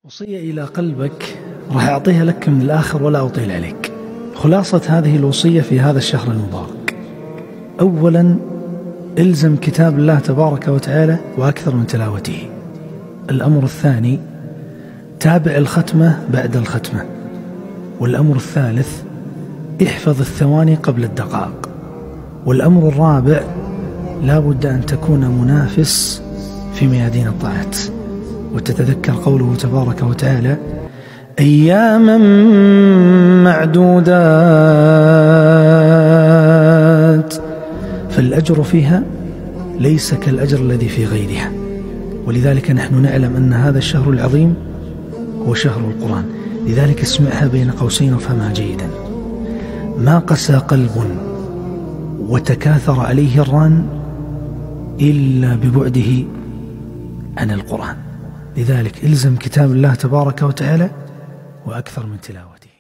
وصية إلى قلبك راح أعطيها لك من الآخر ولا أطيل عليك. خلاصة هذه الوصية في هذا الشهر المبارك: أولا، إلزم كتاب الله تبارك وتعالى وأكثر من تلاوته. الأمر الثاني، تابع الختمة بعد الختمة. والأمر الثالث، احفظ الثواني قبل الدقائق. والأمر الرابع، لا بد أن تكون منافس في ميادين الطاعات، وتتذكر قوله تبارك وتعالى: أياما معدودات، فالأجر فيها ليس كالأجر الذي في غيرها. ولذلك نحن نعلم أن هذا الشهر العظيم هو شهر القرآن، لذلك اسمعها بين قوسين وفهمها جيدا: ما قسى قلب وتكاثر عليه الران إلا ببعده عن القرآن. لذلك إلزم كتاب الله تبارك وتعالى وأكثر من تلاوته.